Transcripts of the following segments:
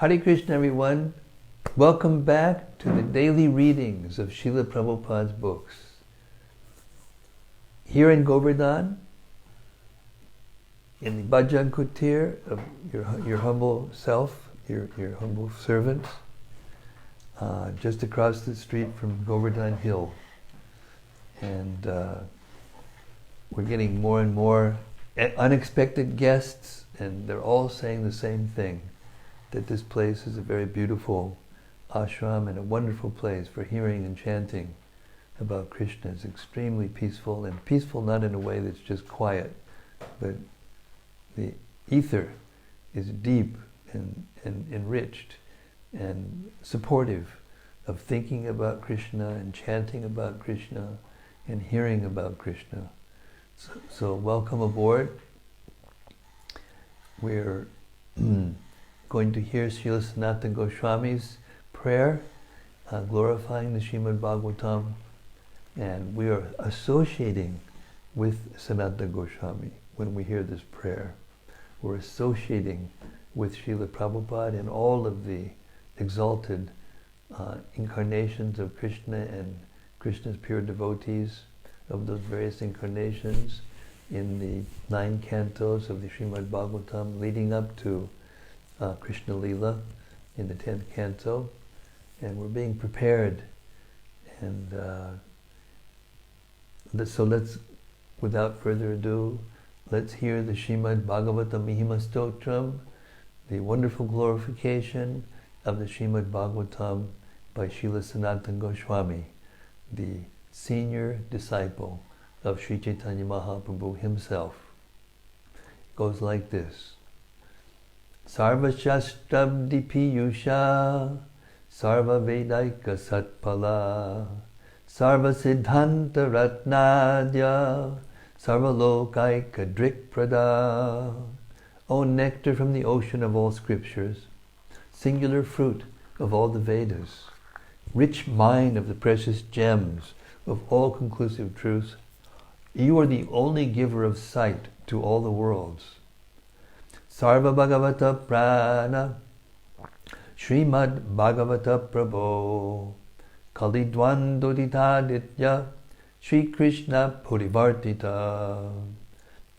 Hare Krishna, everyone. Welcome back to the daily readings of Srila Prabhupada's books. Here in Govardhan, in the Bhajan Kutir of your humble self, your humble servant, just across the street from Govardhan Hill. And we're getting more and more unexpected guests, and they're all saying the same thing, that this place is a very beautiful ashram and a wonderful place for hearing and chanting about Krishna. It's extremely peaceful, and peaceful not in a way that's just quiet, but the ether is deep and enriched and supportive of thinking about Krishna and chanting about Krishna and hearing about Krishna. So welcome aboard. We're going to hear Srila Sanatana Goswami's prayer, glorifying the Srimad-Bhagavatam, and we are associating with Sanatana Goswami when we hear this prayer. We're associating with Srila Prabhupada and all of the exalted incarnations of Krishna and Krishna's pure devotees of those various incarnations in the 9 cantos of the Srimad-Bhagavatam leading up to Krishna Lila in the 10th canto. And we're being prepared. And so let's, without further ado, let's hear the Srimad-Bhagavatam Mahima Stotram, the wonderful glorification of the Srimad-Bhagavatam by Srila Sanatana Goswami, the senior disciple of Sri Chaitanya Mahaprabhu himself. It goes like this. Sarva Shastabdi Piyusha Sarva Vedaika Satpala Sarva Siddhanta Ratnadya Sarva Lokaika Drikprada. O nectar from the ocean of all scriptures, singular fruit of all the Vedas, rich mine of the precious gems of all conclusive truths, you are the only giver of sight to all the worlds. Sarva Bhagavata Prana Srimad Bhagavata Prabho Kali Dvandoditaditya Sri Krishna Purivartita.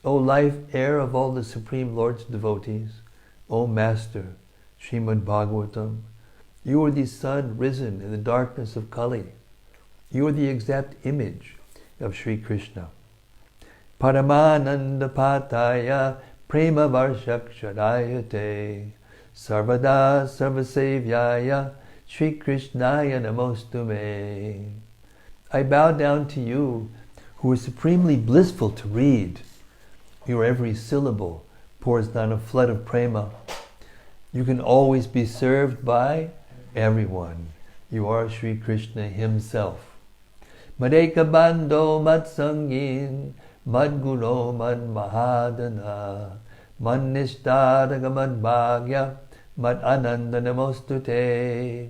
O life air of all the Supreme Lord's devotees, O Master Srimad Bhagavatam, you are the sun risen in the darkness of Kali. You are the exact image of Sri Krishna. Paramananda Pataya Prema Varshakshadayate Sarvada Sarvasevyaya Sri Krishnaya Namostume. I bow down to you, who are supremely blissful to read. Your every syllable pours down a flood of prema. You can always be served by everyone. You are Sri Krishna himself. Madeka Bando Matsangin Madguro Mad Mahadana Mad Nishtadaga Mad Bhagya Mad Ananda Namostute.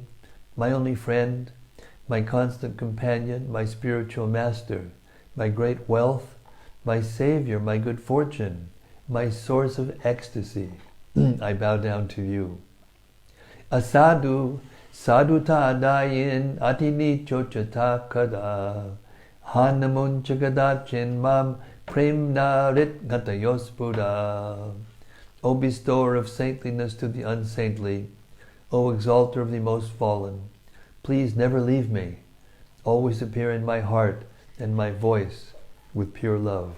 My only friend, my constant companion, my spiritual master, my great wealth, my savior, my good fortune, my source of ecstasy, I bow down to you. Asadu Saduta Dayin Atini Chochata Kada Hanamun Chagadachin Mam Premna Rit Gatayospuda. O bestower of saintliness to the unsaintly, O exalter of the most fallen, please never leave me. Always appear in my heart and my voice with pure love.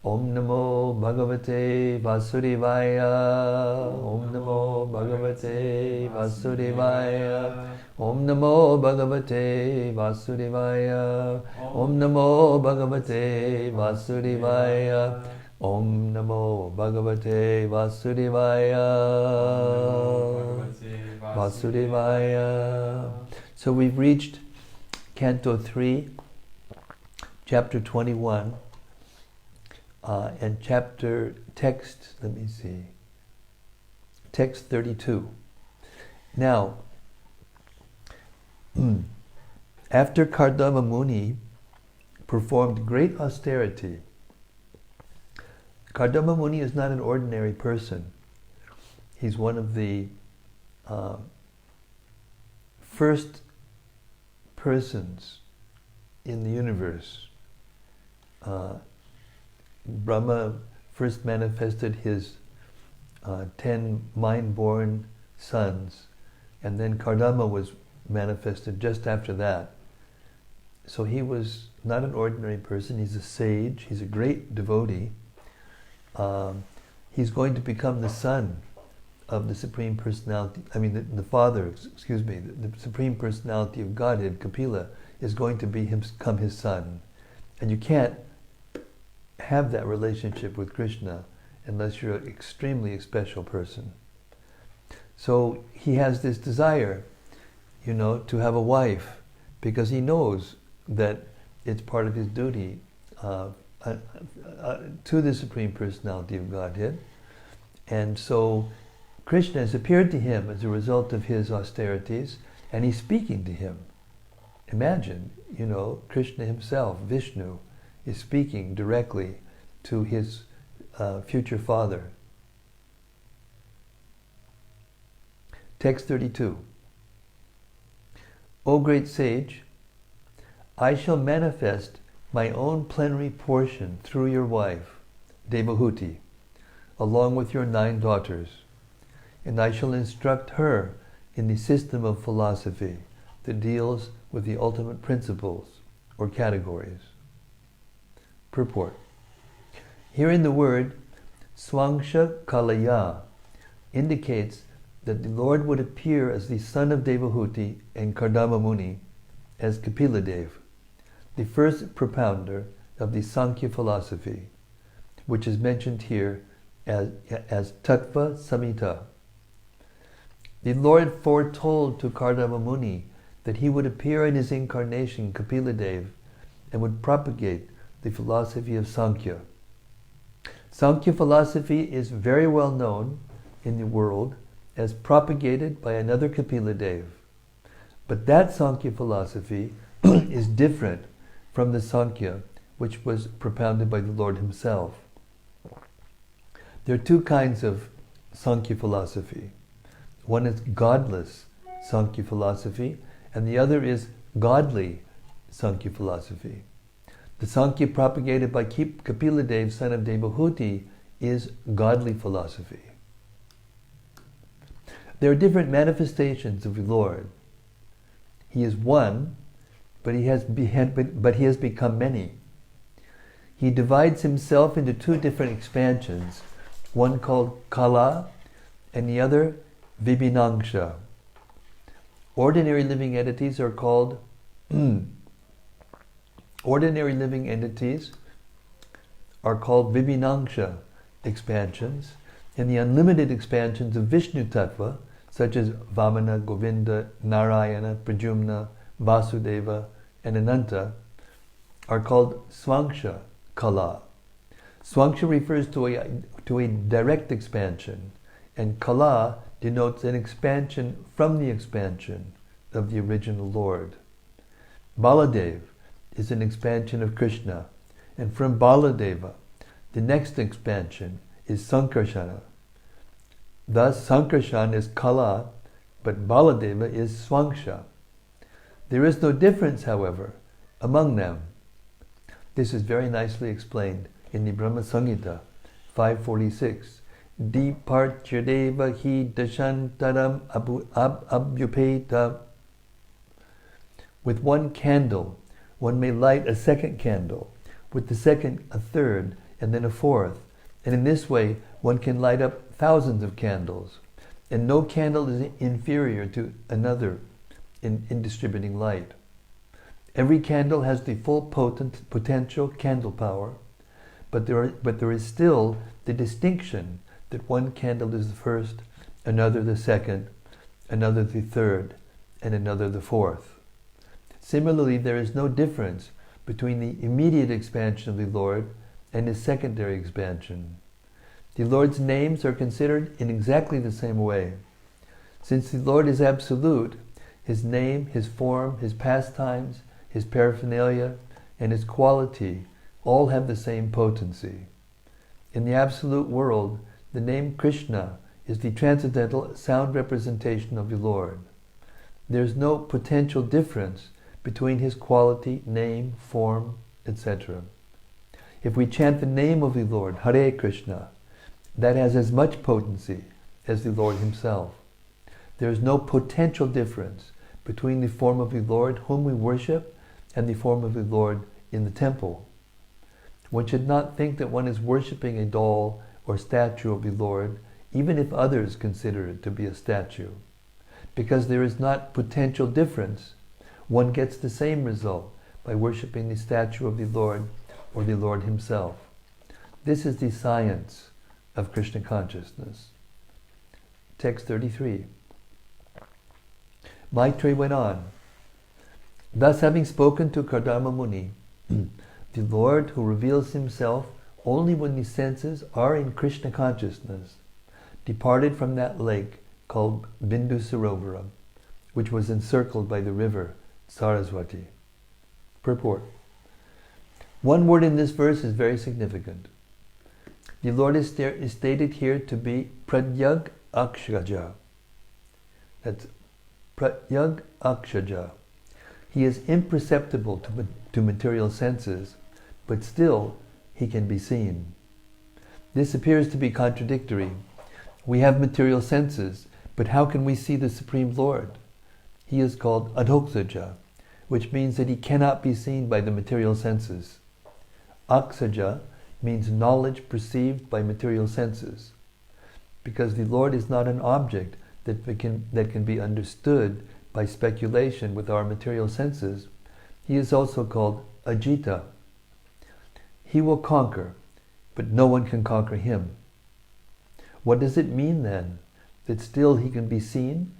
Om Namo Bhagavate Vasudevaya. Om Namo Bhagavate Vasudevaya. Om Namo Bhagavate Vasudevaya. Om Namo Bhagavate Vasudevaya. Om Namo Bhagavate Vasudevaya. Vasudevaya. So we've reached Canto 3, Chapter 21. And text 32. Now, after Kardama Muni performed great austerity, Kardama Muni is not an ordinary person. He's one of the first persons in the universe. Brahma first manifested his 10 mind-born sons, and then Kardama was manifested just after that. So he was not an ordinary person, he's a sage, he's a great devotee. He's going to become the son of the Supreme Personality, the father, the Supreme Personality of Godhead, Kapila, is going to become his son. And you can't have that relationship with Krishna unless you're an extremely special person. So he has this desire, to have a wife, because he knows that it's part of his duty to the Supreme Personality of Godhead. And so Krishna has appeared to him as a result of his austerities, and he's speaking to him. Imagine, Krishna himself, Vishnu, is speaking directly to his future father. Text 32. O great sage, I shall manifest my own plenary portion through your wife, Devahuti, along with your 9 daughters, and I shall instruct her in the system of philosophy that deals with the ultimate principles or categories. Purport. Herein the word Swangsha Kalaya indicates that the Lord would appear as the son of Devahuti and Kardama Muni as Kapila Dev, the first propounder of the Sankhya philosophy, which is mentioned here as Tattva Samhita. The Lord foretold to Kardama Muni that he would appear in his incarnation, Kapila Dev, and would propagate the philosophy of Sankhya. Sankhya philosophy is very well known in the world as propagated by another Kapila Dev. But that Sankhya philosophy is different from the Sankhya which was propounded by the Lord himself. There are 2 kinds of Sankhya philosophy. One is godless Sankhya philosophy, and the other is godly Sankhya philosophy. The Sankhya propagated by Kapila Dev, son of Devahuti, is godly philosophy. There are different manifestations of the Lord. He is one, but he has become many. He divides himself into 2 different expansions, one called Kala and the other Vibhinangsha. Ordinary living entities are called Vibhinangsha expansions, and the unlimited expansions of Vishnu Tattva, such as Vamana, Govinda, Narayana, Pradyumna, Vasudeva, and Ananta, are called Swangsha Kala. Swangsha refers to a direct expansion, and Kala denotes an expansion from the expansion of the original Lord. Baladev is an expansion of Krishna, and from Baladeva, the next expansion is Sankarsana. Thus, Sankarsana is Kala, but Baladeva is Swangsha. There is no difference, however, among them. This is very nicely explained in the Brahma Samhita 546. Dipartyadeva hi dashantaram abhyupeta. With one candle, one may light a second candle, with the second a third, and then a fourth. And in this way, one can light up thousands of candles. And no candle is inferior to another in distributing light. Every candle has the full potential candle power, but there is still the distinction that one candle is the first, another the second, another the third, and another the fourth. Similarly, there is no difference between the immediate expansion of the Lord and his secondary expansion. The Lord's names are considered in exactly the same way. Since the Lord is absolute, his name, his form, his pastimes, his paraphernalia, and his quality all have the same potency. In the absolute world, the name Krishna is the transcendental sound representation of the Lord. There's no potential difference between his quality, name, form, etc. If we chant the name of the Lord, Hare Krishna, that has as much potency as the Lord himself. There is no potential difference between the form of the Lord whom we worship and the form of the Lord in the temple. One should not think that one is worshipping a doll or statue of the Lord, even if others consider it to be a statue. Because there is not potential difference, one gets the same result by worshipping the statue of the Lord or the Lord himself. This is the science of Krishna consciousness. Text 33. Maitreya went on. Thus having spoken to Kardama Muni, the Lord who reveals himself only when the senses are in Krishna consciousness, departed from that lake called Bindu Sarovara, which was encircled by the river Saraswati. Purport. One word in this verse is very significant. The Lord is stated here to be Pratyag Akshaja. That's Pratyag Akshaja. He is imperceptible to material senses, but still he can be seen. This appears to be contradictory. We have material senses, but how can we see the Supreme Lord? He is called Adhoksaja, which means that he cannot be seen by the material senses. Aksaja means knowledge perceived by material senses. Because the Lord is not an object that can be understood by speculation with our material senses, he is also called Ajita. He will conquer, but no one can conquer him. What does it mean then, that still he can be seen?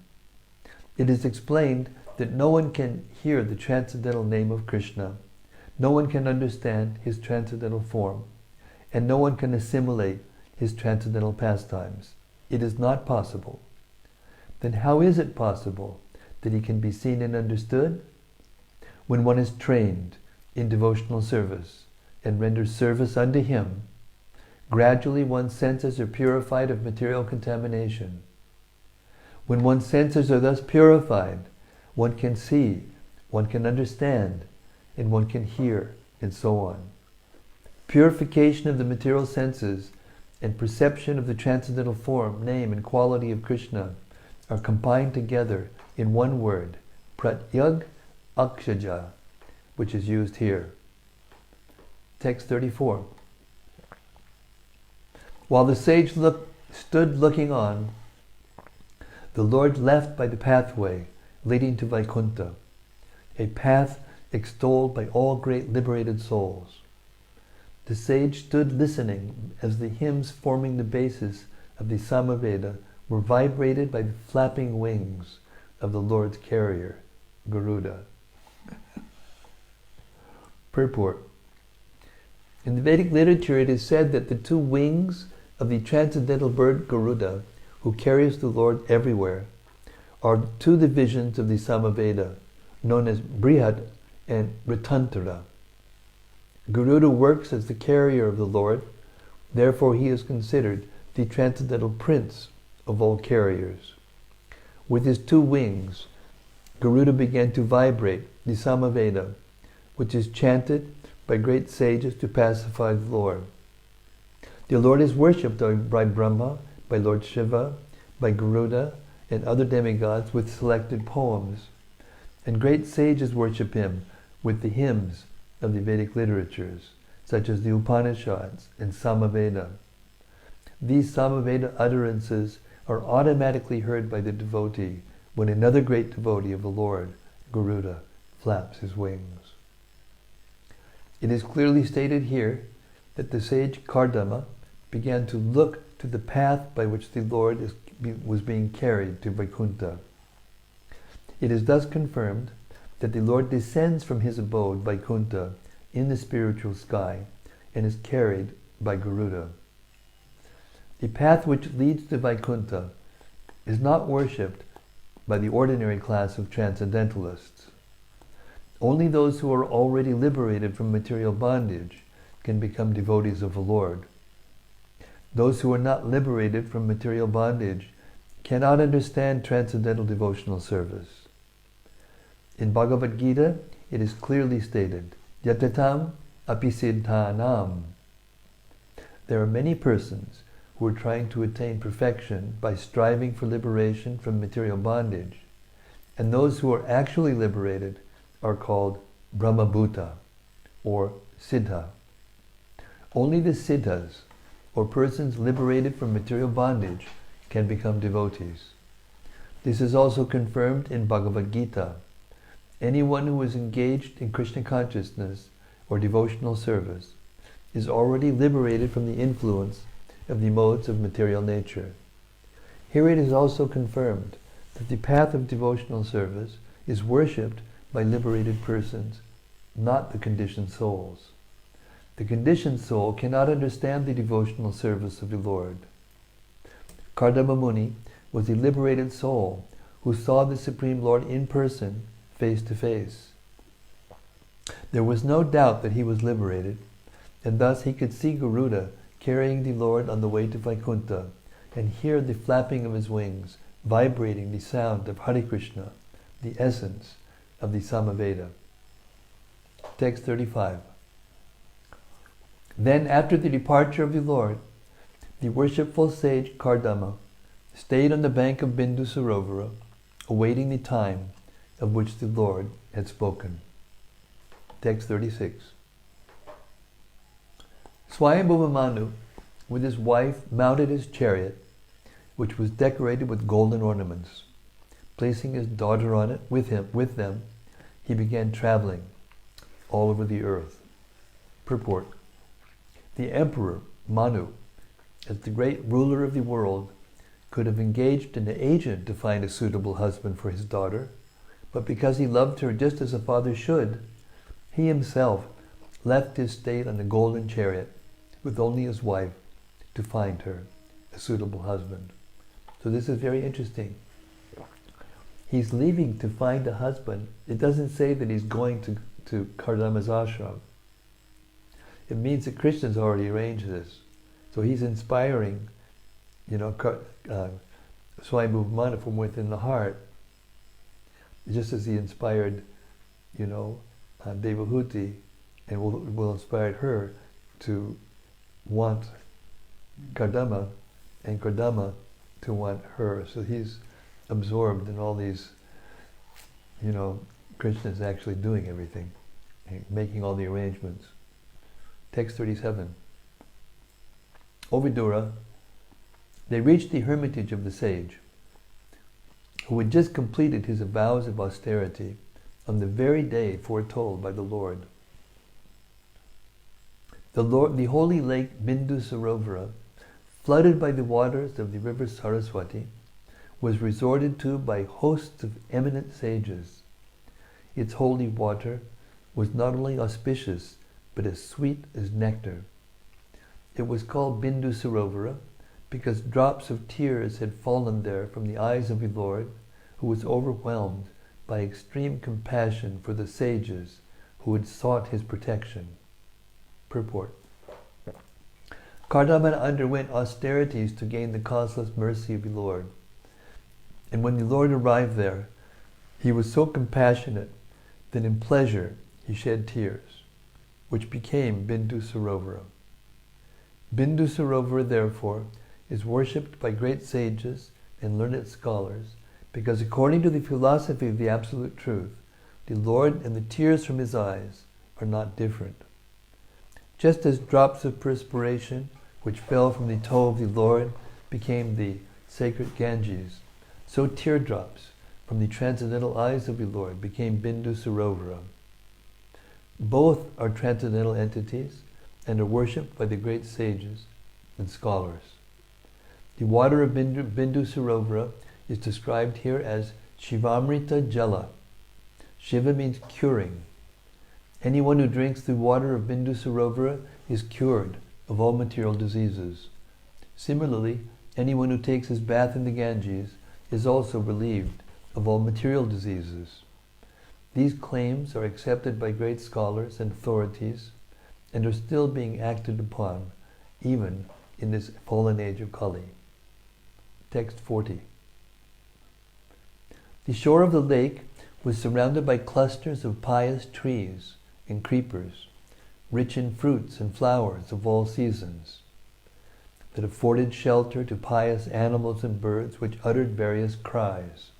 It is explained that no one can hear the transcendental name of Krishna, no one can understand his transcendental form, and no one can assimilate his transcendental pastimes. It is not possible. Then how is it possible that he can be seen and understood? When one is trained in devotional service and renders service unto him, gradually one's senses are purified of material contamination. When one's senses are thus purified, one can see, one can understand, and one can hear, and so on. Purification of the material senses and perception of the transcendental form, name, and quality of Krishna are combined together in one word, Pratyag Akshaja, which is used here. Text 34. While the sage stood looking on, the Lord left by the pathway leading to Vaikuntha, a path extolled by all great liberated souls. The sage stood listening as the hymns forming the basis of the Samaveda were vibrated by the flapping wings of the Lord's carrier, Garuda. Purport. In the Vedic literature it is said that the two wings of the transcendental bird Garuda, who carries the Lord everywhere, are two divisions of the Samaveda, known as Brihat and Ritantara. Garuda works as the carrier of the Lord, therefore he is considered the transcendental prince of all carriers. With his two wings, Garuda began to vibrate the Samaveda, which is chanted by great sages to pacify the Lord. The Lord is worshipped by Brahma, by Lord Shiva, by Garuda, and other demigods with selected poems. And great sages worship him with the hymns of the Vedic literatures, such as the Upanishads and Samaveda. These Samaveda utterances are automatically heard by the devotee when another great devotee of the Lord, Garuda, flaps his wings. It is clearly stated here that the sage Kardama began to look to the path by which the Lord was being carried to Vaikuntha. It is thus confirmed that the Lord descends from his abode, Vaikuntha, in the spiritual sky and is carried by Garuda. The path which leads to Vaikuntha is not worshipped by the ordinary class of transcendentalists. Only those who are already liberated from material bondage can become devotees of the Lord. Those who are not liberated from material bondage cannot understand transcendental devotional service. In Bhagavad Gita, it is clearly stated, Yatatam apisiddhanam. There are many persons who are trying to attain perfection by striving for liberation from material bondage, and those who are actually liberated are called Brahmabhuta, or Siddha. Only the Siddhas, or persons liberated from material bondage, can become devotees. This is also confirmed in Bhagavad Gita. Anyone who is engaged in Krishna consciousness or devotional service is already liberated from the influence of the modes of material nature. Here it is also confirmed that the path of devotional service is worshipped by liberated persons, not the conditioned souls. The conditioned soul cannot understand the devotional service of the Lord. Kardama Muni was a liberated soul who saw the Supreme Lord in person, face to face. There was no doubt that he was liberated, and thus he could see Garuda carrying the Lord on the way to Vaikuntha and hear the flapping of his wings, vibrating the sound of Hare Krishna, the essence of the Samaveda. Text 35. Then after the departure of the Lord, the worshipful sage Kardama stayed on the bank of Bindu Sarovara, awaiting the time of which the Lord had spoken. Text 36. Swayambhuva Manu, with his wife, mounted his chariot, which was decorated with golden ornaments. Placing his daughter on it with them, he began traveling all over the earth. Purport. The emperor, Manu, as the great ruler of the world, could have engaged an agent to find a suitable husband for his daughter, but because he loved her just as a father should, he himself left his state on a golden chariot with only his wife to find her a suitable husband. So this is very interesting. He's leaving to find a husband. It doesn't say that he's going to Kardama's ashram. It means that Krishna's already arranged this. So he's inspiring, Swayambhuva Manu from within the heart, just as he inspired, Devahuti, and will inspire her to want Kardama, and Kardama to want her. So he's absorbed in all these, Krishna's actually doing everything, making all the arrangements. Text 37. O Vidura, they reached the hermitage of the sage, who had just completed his vows of austerity on the very day foretold by the Lord. The holy lake Bindu Sarovara, flooded by the waters of the river Saraswati, was resorted to by hosts of eminent sages. Its holy water was not only auspicious, but as sweet as nectar. It was called Bindu Sarovara because drops of tears had fallen there from the eyes of the Lord, who was overwhelmed by extreme compassion for the sages who had sought his protection. Purport. Kardama underwent austerities to gain the causeless mercy of the Lord. And when the Lord arrived there, he was so compassionate that in pleasure he shed tears, which became Bindu Sarovara. Bindu Sarovara, therefore, is worshipped by great sages and learned scholars because according to the philosophy of the Absolute Truth, the Lord and the tears from his eyes are not different. Just as drops of perspiration which fell from the toe of the Lord became the sacred Ganges, so teardrops from the transcendental eyes of the Lord became Bindu Sarovara. Both are transcendental entities and are worshipped by the great sages and scholars. The water of Bindu Sarovara is described here as Shivamrita Jala. Shiva means curing. Anyone who drinks the water of Bindu Sarovara is cured of all material diseases. Similarly, anyone who takes his bath in the Ganges is also relieved of all material diseases. These claims are accepted by great scholars and authorities and are still being acted upon, even in this fallen age of Kali. Text 40. The shore of the lake was surrounded by clusters of pious trees and creepers, rich in fruits and flowers of all seasons, that afforded shelter to pious animals and birds which uttered various cries.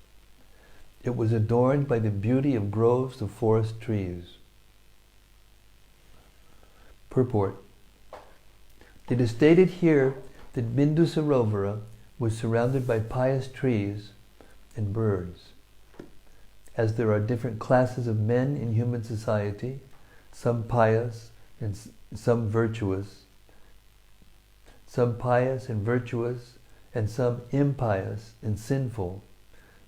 It was adorned by the beauty of groves of forest trees. Purport. It is stated here that Bindu Sarovara was surrounded by pious trees and birds. As there are different classes of men in human society, some pious and some virtuous, and some impious and sinful,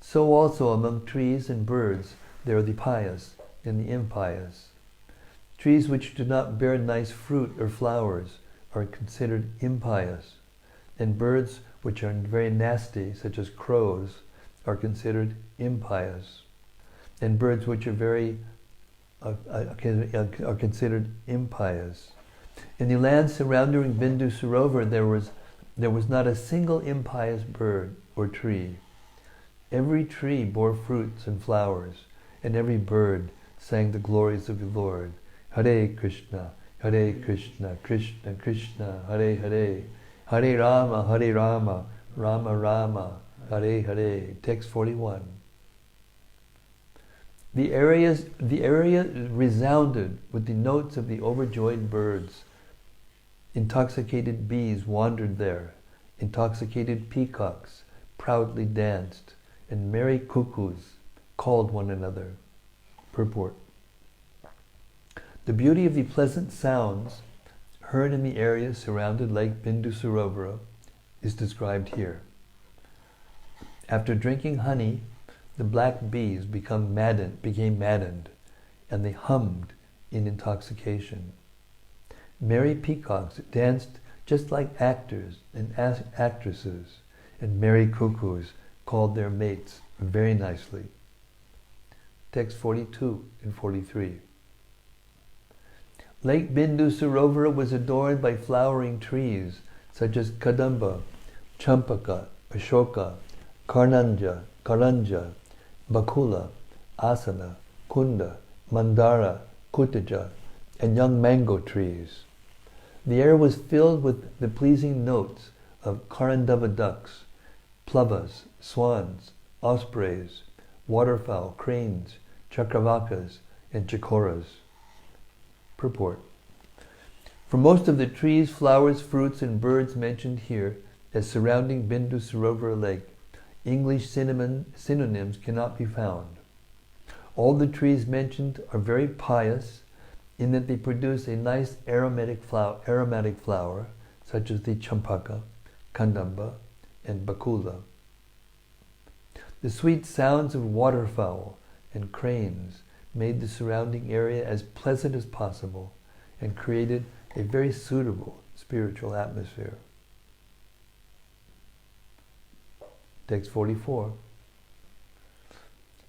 so also among trees and birds there are the pious and the impious. Trees which do not bear nice fruit or flowers are considered impious, and birds which are very nasty, such as crows, are considered impious, and birds which are are considered impious. In the land surrounding Bindu Sarovar, there was not a single impious bird or tree. Every tree bore fruits and flowers, and every bird sang the glories of the Lord. Hare Krishna, Krishna Krishna, Hare Hare, Hare Rama, Rama Rama, Hare Hare. Text 41. The area resounded with the notes of the overjoyed birds. Intoxicated bees wandered there. Intoxicated peacocks proudly danced, and merry cuckoos called one another. Purport. The beauty of the pleasant sounds heard in the area surrounded Lake Bindu Sarovara is described here. After drinking honey, the black bees became maddened, and they hummed in intoxication. Merry peacocks danced just like actors and actresses, and merry cuckoos called their mates very nicely. Text 42 and 43. Lake Bindu Sarovara was adorned by flowering trees such as Kadamba, Champaka, Ashoka, Karanja, Bakula, Asana, Kunda, Mandara, Kutaja, and young mango trees. The air was filled with the pleasing notes of Karandava ducks, plovas, swans, ospreys, waterfowl, cranes, chakravakas, and chakoras. Purport. For most of the trees, flowers, fruits, and birds mentioned here as surrounding Bindu Sarovara Lake, English synonyms cannot be found. All the trees mentioned are very pious in that they produce a nice aromatic flower, such as the champaka, kandamba, and bakula. The sweet sounds of waterfowl and cranes made the surrounding area as pleasant as possible and created a very suitable spiritual atmosphere. Text 44.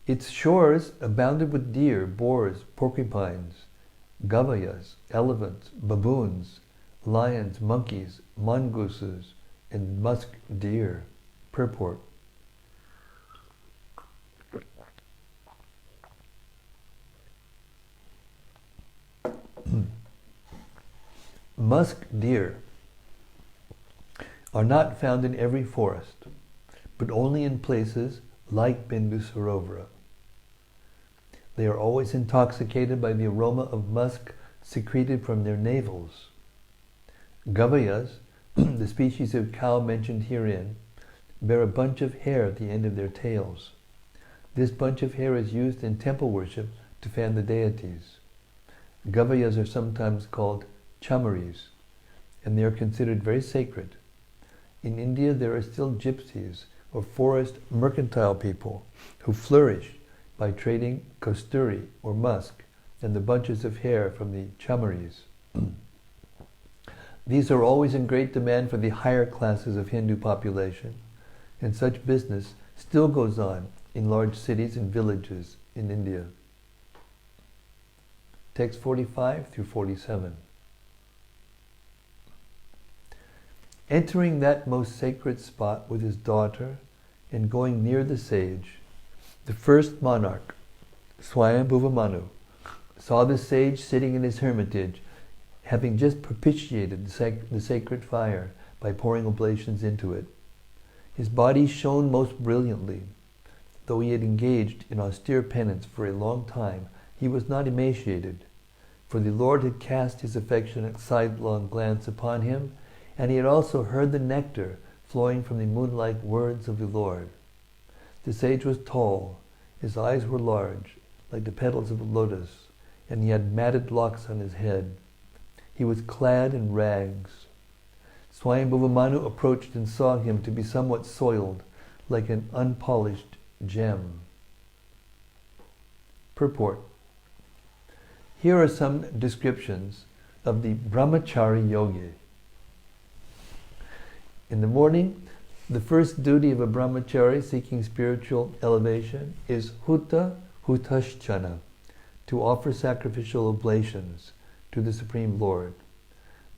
Its shores abounded with deer, boars, porcupines, gavayas, elephants, baboons, lions, monkeys, mongooses, and musk deer. Purport. Musk deer are not found in every forest, but only in places like Bindu Sarovara. They are always intoxicated by the aroma of musk secreted from their navels. Gavayas, the species of cow mentioned herein, bear a bunch of hair at the end of their tails. This bunch of hair is used in temple worship to fan the deities. Gavayas are sometimes called chamaris, and they are considered very sacred. In India, there are still gypsies or forest mercantile people who flourish by trading kasturi or musk and the bunches of hair from the chamaris. These are always in great demand for the higher classes of Hindu population, and such business still goes on in large cities and villages in India. Text 45 through 47. Entering that most sacred spot with his daughter and going near the sage, the first monarch, Swayambhuva Manu, saw the sage sitting in his hermitage, having just propitiated the sacred fire by pouring oblations into it. His body shone most brilliantly. Though he had engaged in austere penance for a long time, he was not emaciated, for the Lord had cast his affectionate sidelong glance upon him, and he had also heard the nectar flowing from the moonlike words of the Lord. The sage was tall, his eyes were large, like the petals of a lotus, and he had matted locks on his head. He was clad in rags. Swayambhuva Manu approached and saw him to be somewhat soiled, like an unpolished gem. Purport. Here are some descriptions of the brahmachari yogi. In the morning, the first duty of a brahmachari seeking spiritual elevation is hutaschana, to offer sacrificial oblations to the Supreme Lord.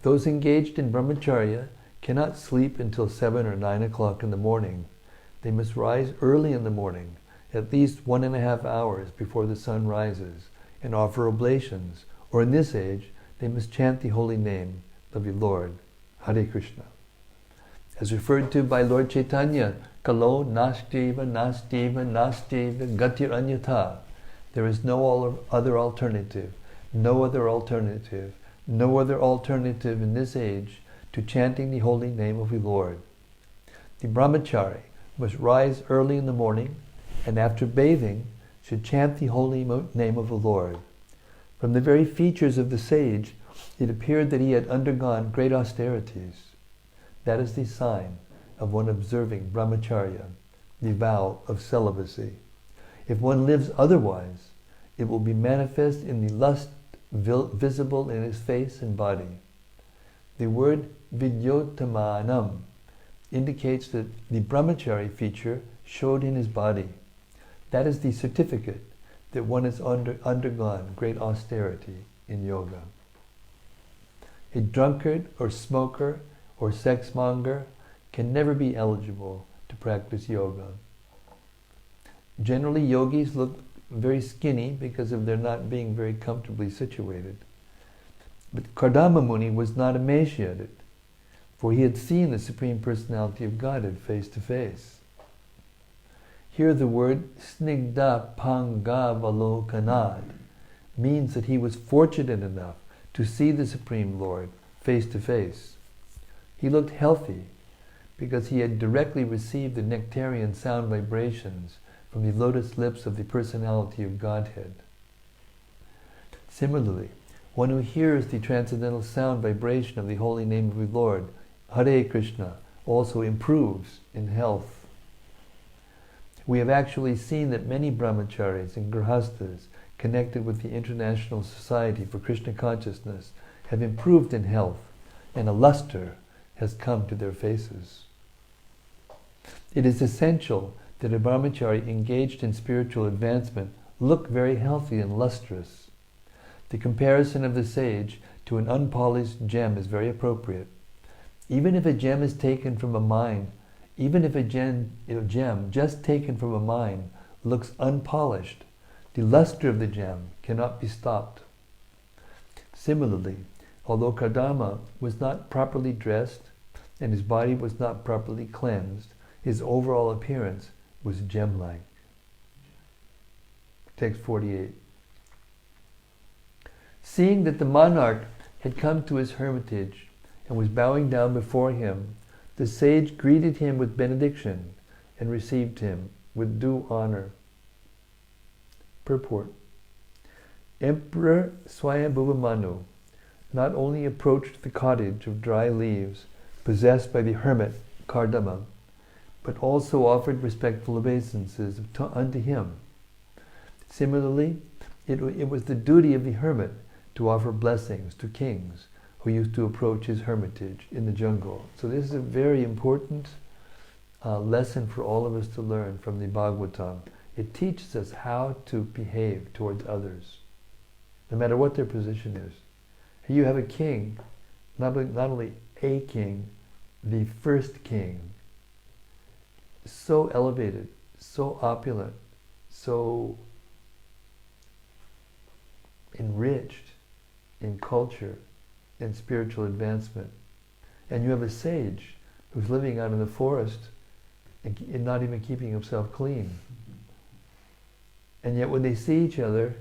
Those engaged in brahmacharya cannot sleep until 7 or 9 o'clock in the morning. They must rise early in the morning, at least 1.5 hours before the sun rises, and offer oblations, or in this age, they must chant the holy name of the Lord, Hare Krishna. As referred to by Lord Chaitanya, Kalo nastiva nastiva nastiva gatir anyatha. There is no other alternative, no other alternative, no other alternative in this age to chanting the holy name of the Lord. The brahmachari must rise early in the morning, and after bathing should chant the holy name of the Lord. From the very features of the sage, it appeared that he had undergone great austerities. That is the sign of one observing brahmacharya, the vow of celibacy. If one lives otherwise, it will be manifest in the lust visible in his face and body. The word vidyotamanam indicates that the brahmachari feature showed in his body. That is the certificate that one has undergone great austerity in yoga. A drunkard or smoker or sex-monger can never be eligible to practice yoga. Generally, yogis look very skinny because of their not being very comfortably situated. But Kardama Muni was not emaciated, for he had seen the Supreme Personality of Godhead face to face. Here the word snigdha pangavalokanad means that he was fortunate enough to see the Supreme Lord face to face. He looked healthy because he had directly received the nectarian sound vibrations from the lotus lips of the Personality of Godhead. Similarly, one who hears the transcendental sound vibration of the holy name of the Lord, Hare Krishna, also improves in health. We have actually seen that many brahmacharis and grihasthas connected with the International Society for Krishna Consciousness have improved in health, and a luster has come to their faces. It is essential that a brahmachari engaged in spiritual advancement look very healthy and lustrous. The comparison of the sage to an unpolished gem is very appropriate. Even if a gem is taken from a mine, even if a gem just taken from a mine looks unpolished, the luster of the gem cannot be stopped. Similarly, although Kardama was not properly dressed and his body was not properly cleansed, his overall appearance was gem-like. Text 48. Seeing that the monarch had come to his hermitage and was bowing down before him, the sage greeted him with benediction and received him with due honor. Purport. Emperor Swayambhuva Manu not only approached the cottage of dry leaves possessed by the hermit Kardama, but also offered respectful obeisances unto him. Similarly, it was the duty of the hermit to offer blessings to kings who used to approach his hermitage in the jungle. So this is a very important lesson for all of us to learn from the Bhagavatam. It teaches us how to behave towards others, no matter what their position is. You have a king, not only a king, the first king, so elevated, so opulent, so enriched in culture and spiritual advancement. And you have a sage who's living out in the forest and not even keeping himself clean. And yet when they see each other,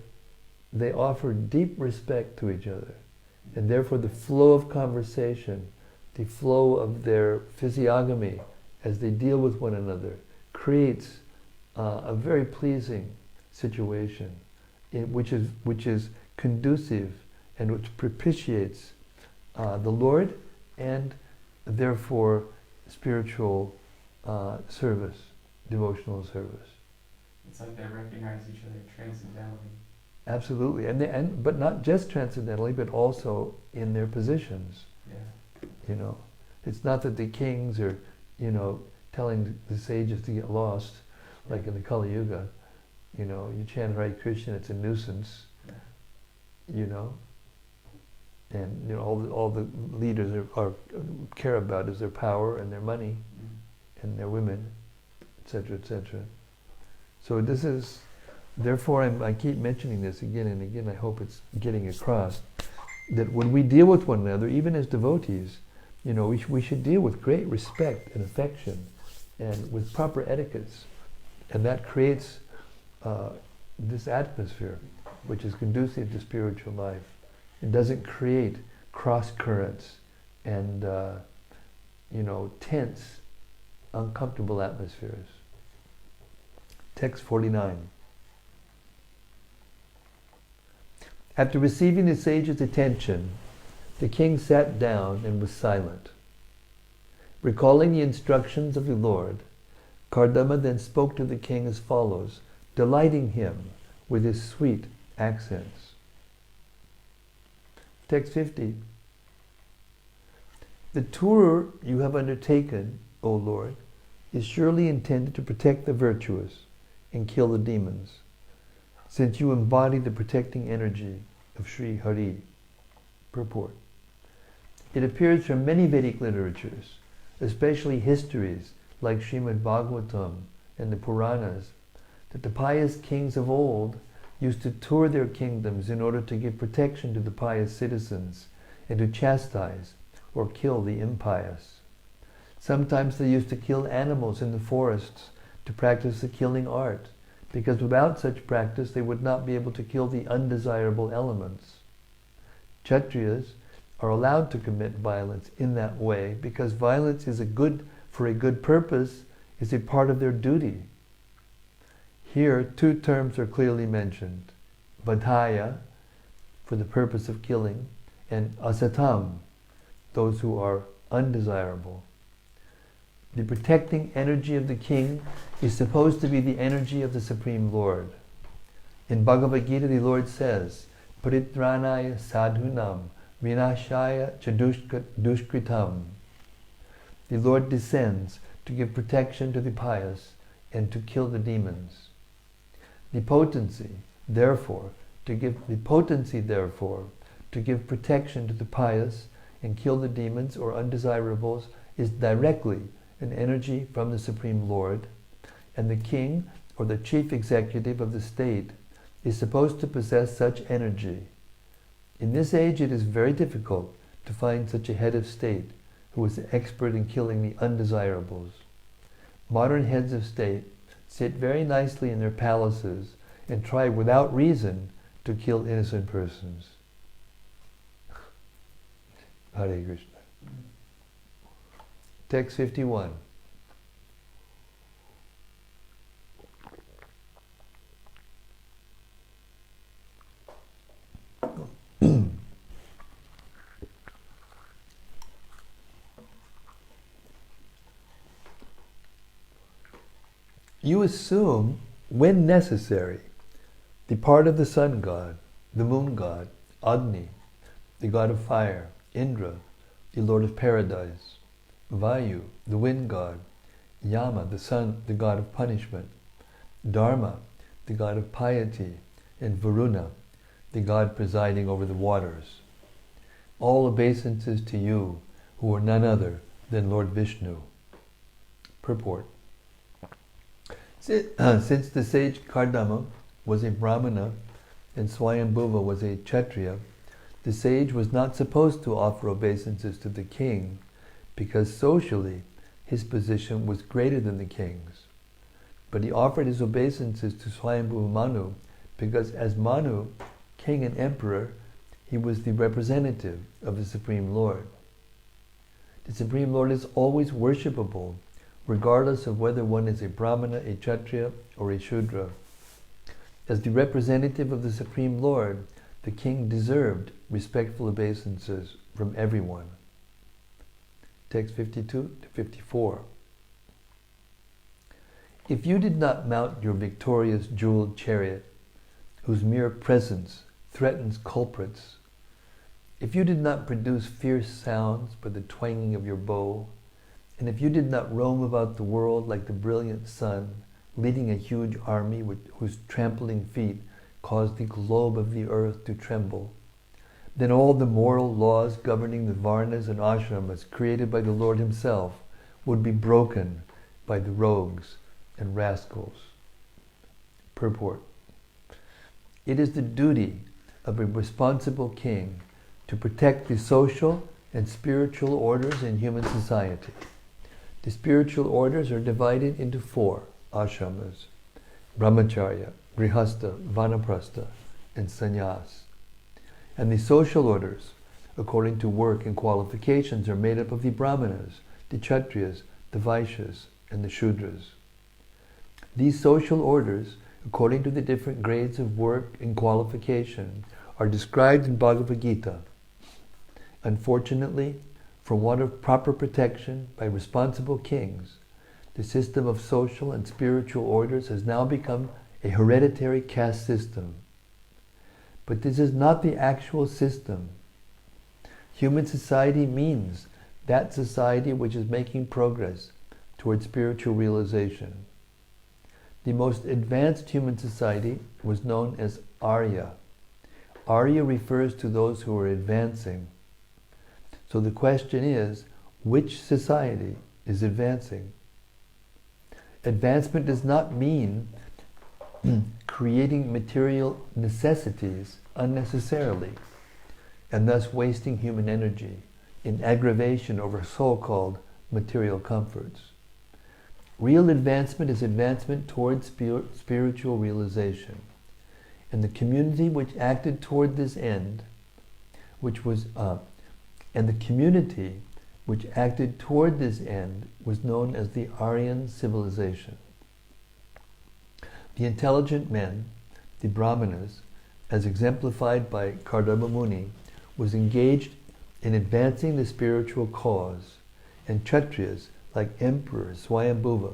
they offer deep respect to each other. And therefore the flow of conversation, the flow of their physiognomy as they deal with one another creates a very pleasing situation which is conducive and which propitiates the Lord and therefore spiritual service, devotional service. It's like they recognize each other transcendentally. Absolutely, but not just transcendentally, but also in their positions. Yeah. You know, it's not that the kings are, telling the sages to get lost, like in the Kali Yuga. You chant Hare Krishna, it's a nuisance. Yeah. And all the leaders care about is their power and their money, and their women, etc., etc. So this is. Therefore, I keep mentioning this again and again. I hope it's getting across that when we deal with one another, even as devotees, we should deal with great respect and affection, and with proper etiquettes, and that creates this atmosphere, which is conducive to spiritual life. It doesn't create cross currents and tense, uncomfortable atmospheres. Text 49. After receiving the sage's attention, the king sat down and was silent. Recalling the instructions of the Lord, Kardama then spoke to the king as follows, delighting him with his sweet accents. Text 50. The tour you have undertaken, O Lord, is surely intended to protect the virtuous and kill the demons, since you embody the protecting energy of Sri Hari. Purport. It appears from many Vedic literatures, especially histories like Srimad-Bhagavatam and the Puranas, that the pious kings of old used to tour their kingdoms in order to give protection to the pious citizens and to chastise or kill the impious. Sometimes they used to kill animals in the forests to practice the killing art, because without such practice they would not be able to kill the undesirable elements. Kshatriyas are allowed to commit violence in that way because violence is for a good purpose, is a part of their duty. Here, two terms are clearly mentioned: vadhaya, for the purpose of killing, and asatam, those who are undesirable. The protecting energy of the king is supposed to be the energy of the Supreme Lord. In Bhagavad Gita, the Lord says, Paritranaya sadhunam vinashaya chadushkritam. The Lord descends to give protection to the pious and to kill the demons. The potency, therefore, to give protection to the pious and kill the demons or undesirables is directly an energy from the Supreme Lord, and the king or the chief executive of the state is supposed to possess such energy. In this age it is very difficult to find such a head of state who is expert in killing the undesirables. Modern heads of state sit very nicely in their palaces and try without reason to kill innocent persons. Hare Krishna. Text 51. You assume, when necessary, the part of the sun god, the moon god, Agni, the god of fire, Indra, the lord of paradise, Vayu, the wind god, Yama, the sun, the god of punishment, Dharma, the god of piety, and Varuna, the god presiding over the waters. All obeisances to you, who are none other than Lord Vishnu. Purport. Since the sage Kardama was a Brahmana and Swayambhuva was a Kshatriya, the sage was not supposed to offer obeisances to the king because socially his position was greater than the king's. But he offered his obeisances to Swayambhuva Manu because as Manu, king and emperor, he was the representative of the Supreme Lord. The Supreme Lord is always worshipable, regardless of whether one is a Brahmana, a Kshatriya, or a Shudra. As the representative of the Supreme Lord, the king deserved respectful obeisances from everyone. Text 52 to 54. If you did not mount your victorious jeweled chariot, whose mere presence threatens culprits, if you did not produce fierce sounds by the twanging of your bow, and if you did not roam about the world like the brilliant sun, leading a huge army whose trampling feet caused the globe of the earth to tremble, then all the moral laws governing the varnas and ashramas created by the Lord himself would be broken by the rogues and rascals. Purport. It is the duty of a responsible king to protect the social and spiritual orders in human society. The spiritual orders are divided into 4 ashramas: brahmacharya, grihastha, vanaprastha, and sannyas. And the social orders, according to work and qualifications, are made up of the brahmanas, the kshatriyas, the vaishyas, and the shudras. These social orders, according to the different grades of work and qualification, are described in Bhagavad Gita. Unfortunately, for want of proper protection by responsible kings, the system of social and spiritual orders has now become a hereditary caste system. But this is not the actual system. Human society means that society which is making progress towards spiritual realization. The most advanced human society was known as Arya. Arya refers to those who are advancing. So the question is, which society is advancing? Advancement does not mean creating material necessities unnecessarily, and thus wasting human energy in aggravation over so-called material comforts. Real advancement is advancement towards spiritual realization. And the community which acted toward this end, was known as the Aryan civilization. The intelligent men, the Brahmanas, as exemplified by Kardama Muni, was engaged in advancing the spiritual cause, and Kshatriyas, like Emperor Swayambhuva,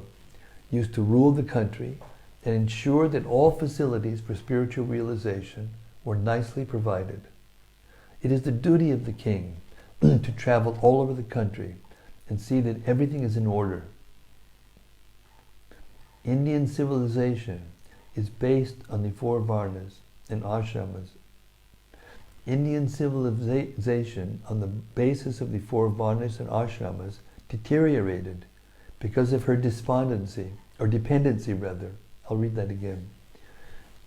used to rule the country and ensure that all facilities for spiritual realization were nicely provided. It is the duty of the king to travel all over the country and see that everything is in order. Indian civilization is based on the 4 varnas and ashramas. Indian civilization, on the basis of the 4 varnas and ashramas, deteriorated because of her dependency. I'll read that again.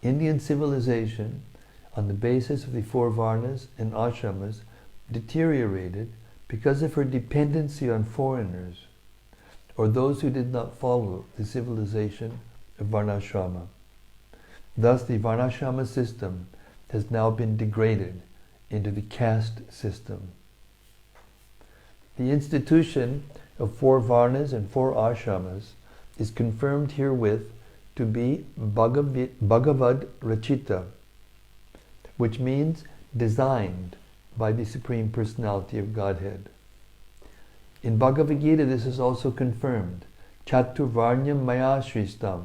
Indian civilization, on the basis of the 4 varnas and ashramas, deteriorated because of her dependency on foreigners, or those who did not follow the civilization of varnashrama. Thus the varnashrama system has now been degraded into the caste system. The institution of 4 varnas and 4 ashramas is confirmed herewith to be Bhagavad Rachita, which means designed by the Supreme Personality of Godhead. In Bhagavad Gita, this is also confirmed, Chaturvarnyam Maya Shristam.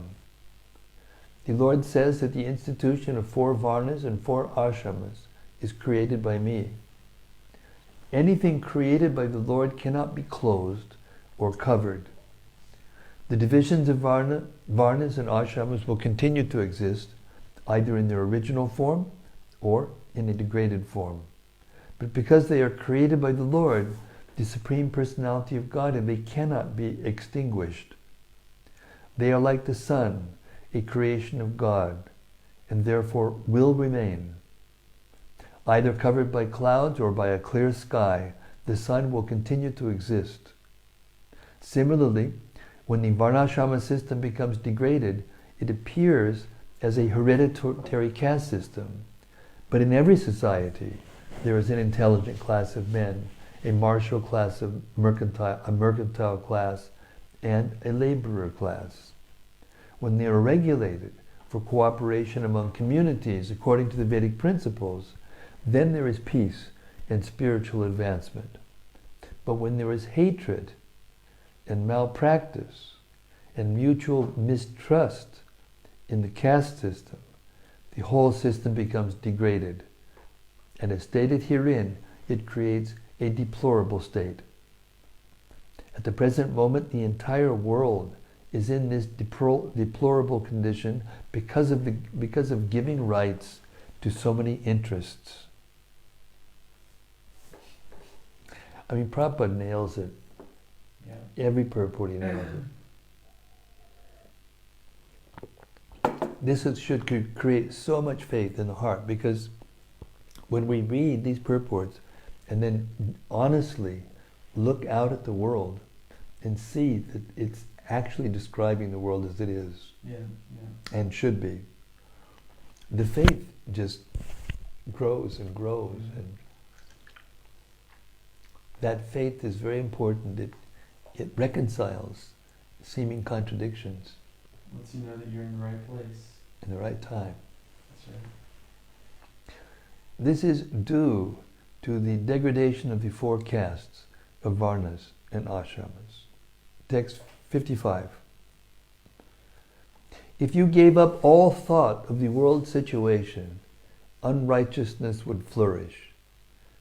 The Lord says that the institution of 4 varnas and 4 ashramas is created by me. Anything created by the Lord cannot be closed or covered. The divisions of varnas and ashramas will continue to exist, either in their original form or in a degraded form. But because they are created by the Lord, the Supreme Personality of God, and they cannot be extinguished. They are like the sun, a creation of God, and therefore will remain. Either covered by clouds or by a clear sky, the sun will continue to exist. Similarly, when the Varnashrama system becomes degraded, it appears as a hereditary caste system. But in every society, there is an intelligent class of men, a martial class of a mercantile class, and a laborer class. When they are regulated for cooperation among communities according to the Vedic principles, then there is peace and spiritual advancement. But when there is hatred and malpractice and mutual mistrust in the caste system, the whole system becomes degraded. And as stated herein, it creates a deplorable state. At the present moment, the entire world is in this deplorable condition because of giving rights to so many interests. I mean, Prabhupada nails it. Yeah. Every purport he nails it. This should create so much faith in the heart, because when we read these purports and then honestly look out at the world and see that it's actually describing the world as it is, and should be, the faith just grows and grows. And that faith is very important. It reconciles seeming contradictions. Once you know that you're in the right place. In the right time. That's right. This is due to the degradation of the four castes of Varnas and Ashramas. Text 55. If you gave up all thought of the world situation, unrighteousness would flourish.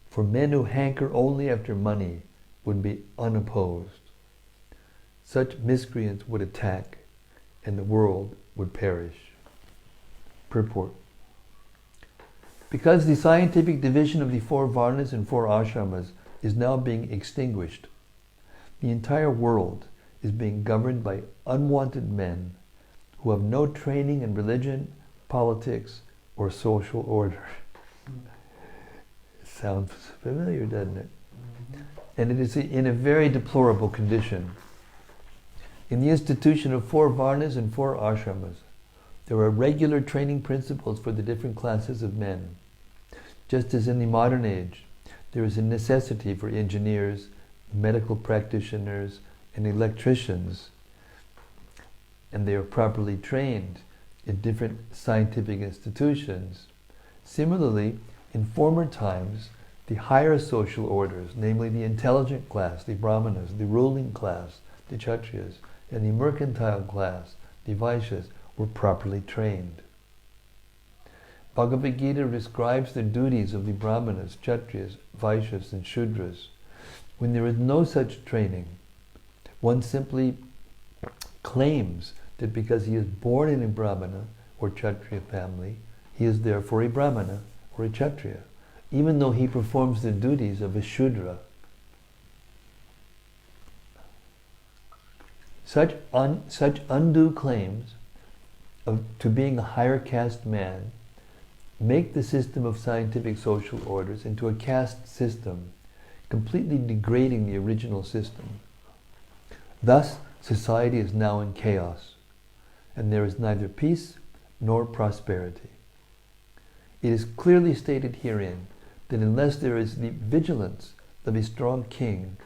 For men who hanker only after money would be unopposed. Such miscreants would attack, and the world would perish. Purport. Because the scientific division of the four Varnas and four Ashramas is now being extinguished, the entire world is being governed by unwanted men who have no training in religion, politics, or social order. Sounds familiar, doesn't it? Mm-hmm. And it is in a very deplorable condition. In the institution of four Varnas and four Ashramas, there are regular training principles for the different classes of men. Just as in the modern age, there is a necessity for engineers, medical practitioners, and electricians, and they are properly trained in different scientific institutions. Similarly, in former times, the higher social orders, namely the intelligent class, the Brahmanas, the ruling class, the Kshatriyas, and the mercantile class, the Vaishyas, were properly trained. Bhagavad Gita describes the duties of the Brahmanas, Kshatriyas, Vaishyas, and Shudras. When there is no such training, one simply claims that because he is born in a Brahmana or Kshatriya family, he is therefore a Brahmana or a Kshatriya, even though he performs the duties of a Shudra. Such undue claims to being a higher caste man make the system of scientific social orders into a caste system, completely degrading the original system. Thus, society is now in chaos, and there is neither peace nor prosperity. It is clearly stated herein that unless there is the vigilance of a strong king,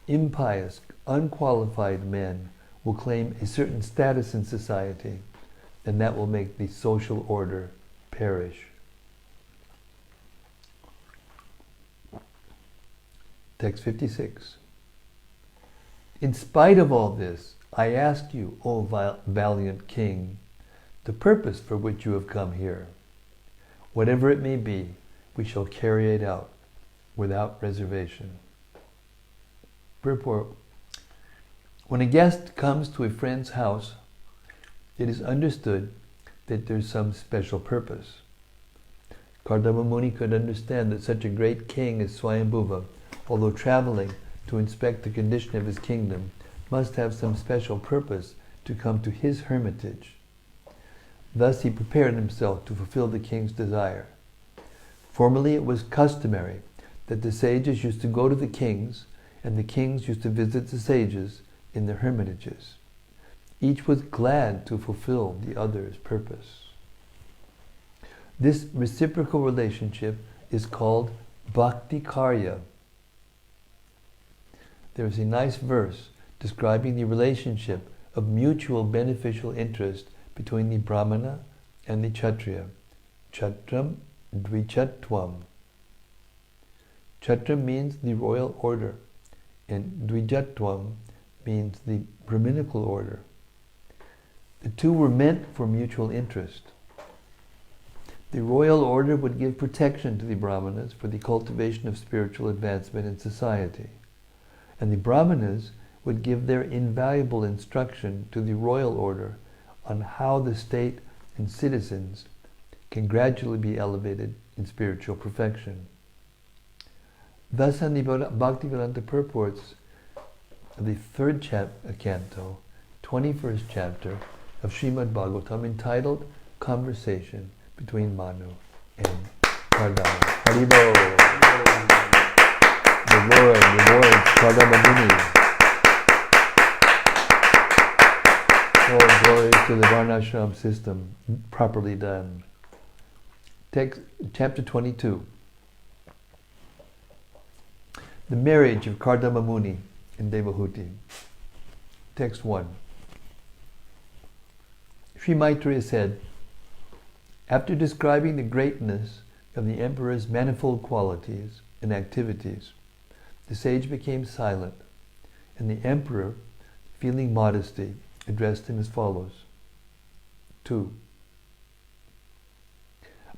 impious, unqualified men will claim a certain status in society, and that will make the social order perish. Text 56. In spite of all this, I ask you, O valiant king, the purpose for which you have come here. Whatever it may be, we shall carry it out without reservation. Purport. When a guest comes to a friend's house, it is understood that there's some special purpose. Kardama Muni could understand that such a great king as Swayambhuva, although traveling to inspect the condition of his kingdom must have some special purpose to come to his hermitage. Thus he prepared himself to fulfill the king's desire. Formerly it was customary that the sages used to go to the kings, and the kings used to visit the sages in their hermitages. Each was glad to fulfill the other's purpose. This reciprocal relationship is called bhakti karya. There is a nice verse describing the relationship of mutual beneficial interest between the Brahmana and the Kshatriya. Kshatram dvijatvam. Kshatram means the royal order, and dvijatvam means the Brahminical order. The two were meant for mutual interest. The royal order would give protection to the Brahmanas for the cultivation of spiritual advancement in society, and the Brahmanas would give their invaluable instruction to the royal order on how the state and citizens can gradually be elevated in spiritual perfection. Thus, on the Bhaktivedanta purports of the third canto, 21st chapter of Srimad-Bhagavatam, entitled Conversation between Manu and Kardama. Haribo! The Lord, Kardama Muni. All glory to the Varnashram system, properly done. Text, chapter 22. The marriage of Kardama Muni and Devahuti. Text 1. Sri Maitreya said, after describing the greatness of the emperor's manifold qualities and activities, the sage became silent, and the emperor, feeling modesty, addressed him as follows. 2.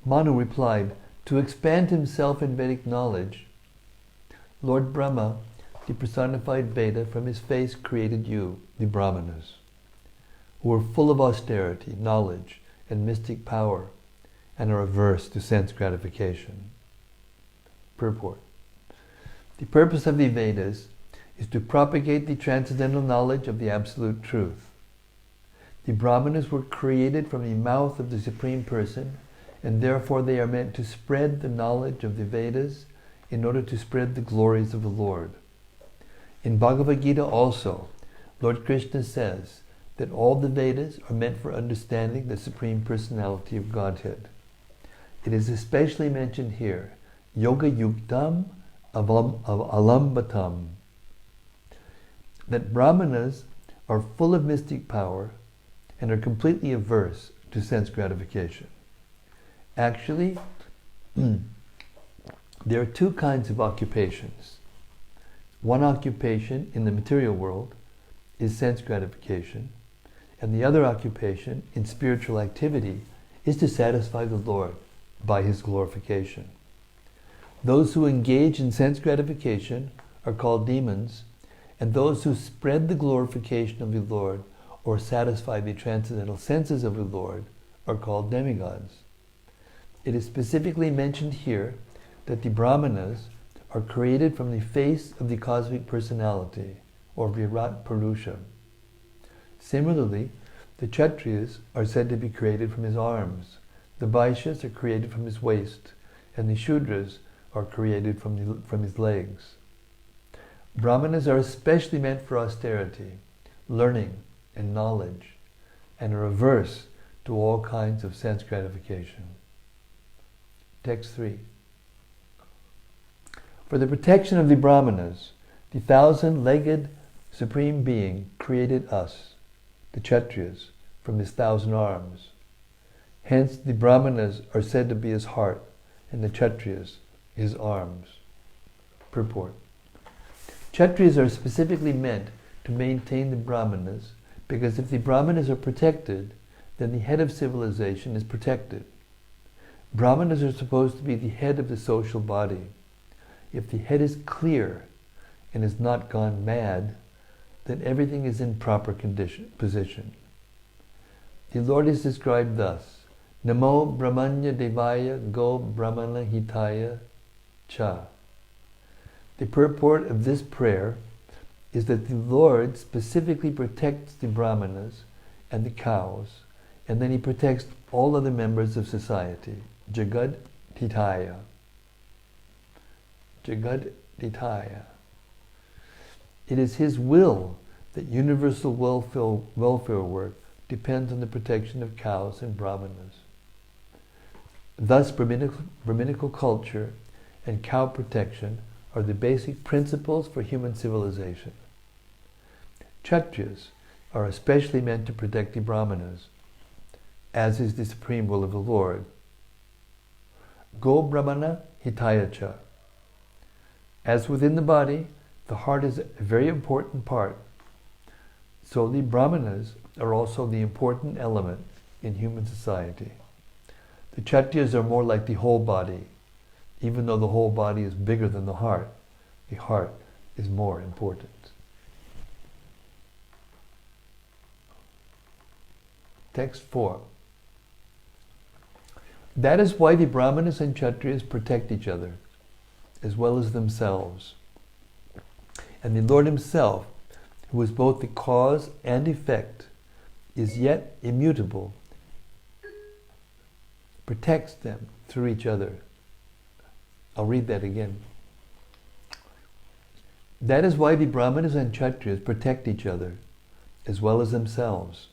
Manu replied, to expand himself in Vedic knowledge, Lord Brahma, the personified Veda, from his face created you, the Brahmanas, who are full of austerity, knowledge, and mystic power, and are averse to sense gratification. Purport. The purpose of the Vedas is to propagate the transcendental knowledge of the absolute truth. The Brahmanas were created from the mouth of the Supreme Person, and therefore they are meant to spread the knowledge of the Vedas in order to spread the glories of the Lord. In Bhagavad Gita also, Lord Krishna says that all the Vedas are meant for understanding the Supreme Personality of Godhead. It is especially mentioned here, Yoga Yuktam Alambatam, that Brahmanas are full of mystic power and are completely averse to sense gratification. Actually, there are two kinds of occupations. One occupation in the material world is sense gratification, and the other occupation in spiritual activity is to satisfy the Lord by his glorification. Those who engage in sense gratification are called demons, and those who spread the glorification of the Lord or satisfy the transcendental senses of the Lord are called demigods. It is specifically mentioned here that the Brahmanas are created from the face of the cosmic personality, or Virat Purusha. Similarly, the Kshatriyas are said to be created from his arms, the Vaishyas are created from his waist, and the Shudras are created from his legs. Brahmanas are especially meant for austerity, learning, and knowledge, and are averse to all kinds of sense gratification. Text 3. For the protection of the Brahmanas, the 1,000-legged Supreme Being created us, the Kshatriyas, from his 1,000 arms. Hence the Brahmanas are said to be his heart, and the Kshatriyas his arms. Purport. Kshatriyas are specifically meant to maintain the Brahmanas, because if the Brahmanas are protected, then the head of civilization is protected. Brahmanas are supposed to be the head of the social body. If the head is clear and has not gone mad, then everything is in proper position. The Lord is described thus, Namo Brahmanya Devaya Go Brahmana Hitaya Cha. The purport of this prayer is that the Lord specifically protects the brahmanas and the cows, and then he protects all other members of society. Jagad Hitaya. Jagad Hitaya. It is his will that universal welfare work depends on the protection of cows and brahmanas. Thus, Brahminical culture and cow protection are the basic principles for human civilization. Kshatriyas are especially meant to protect the brahmanas, as is the supreme will of the Lord. Go brahmana hitayacha. As within the body, the heart is a very important part, so the brahmanas are also the important element in human society. The Kshatriyas are more like the whole body. Even though the whole body is bigger than the heart is more important. Text 4. That is why the Brahmanas and Kshatriyas protect each other, as well as themselves. And the Lord himself, who is both the cause and effect, is yet immutable, protects them through each other. I'll read that again. That is why the Brahmanas and Kshatriyas protect each other, as well as themselves.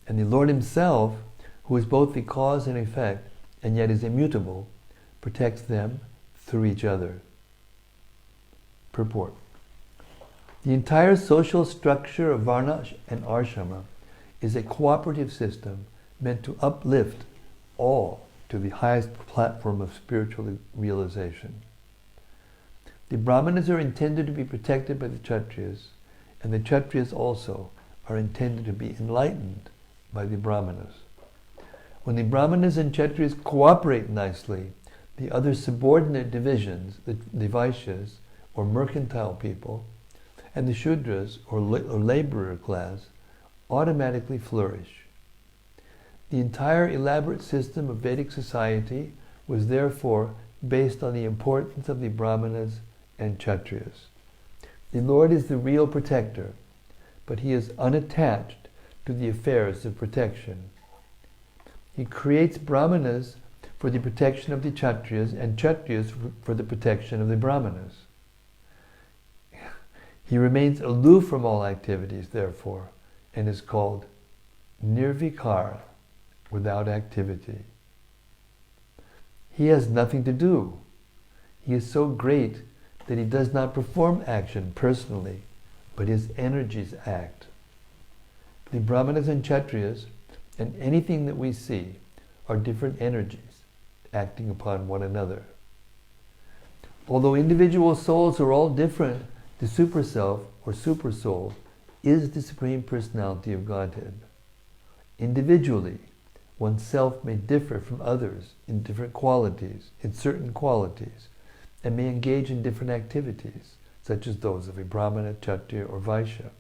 And the Lord himself, who is both the cause and effect, and yet is immutable, protects them through each other. Purport. The entire social structure of Varna and Ashrama is a cooperative system meant to uplift all to the highest platform of spiritual realization. The Brahmanas are intended to be protected by the Kshatriyas, and the Kshatriyas also are intended to be enlightened by the Brahmanas. When the Brahmanas and Kshatriyas cooperate nicely, the other subordinate divisions, the Vaishyas, or mercantile people, and the Shudras, or laborer class, automatically flourish. The entire elaborate system of Vedic society was therefore based on the importance of the Brahmanas and Kshatriyas. The Lord is the real protector, but he is unattached to the affairs of protection. He creates Brahmanas for the protection of the Kshatriyas and Kshatriyas for the protection of the Brahmanas. He remains aloof from all activities, therefore, and is called nirvikara, without activity. He has nothing to do. He is so great that he does not perform action personally, but his energies act. The Brahmanas and Kshatriyas, and anything that we see, are different energies acting upon one another. Although individual souls are all different, the Super Self, or Super Soul, is the Supreme Personality of Godhead. Individually, oneself may differ from others in different qualities, in certain qualities, and may engage in different activities, such as those of a Brahmana, Kshatriya, or Vaishya.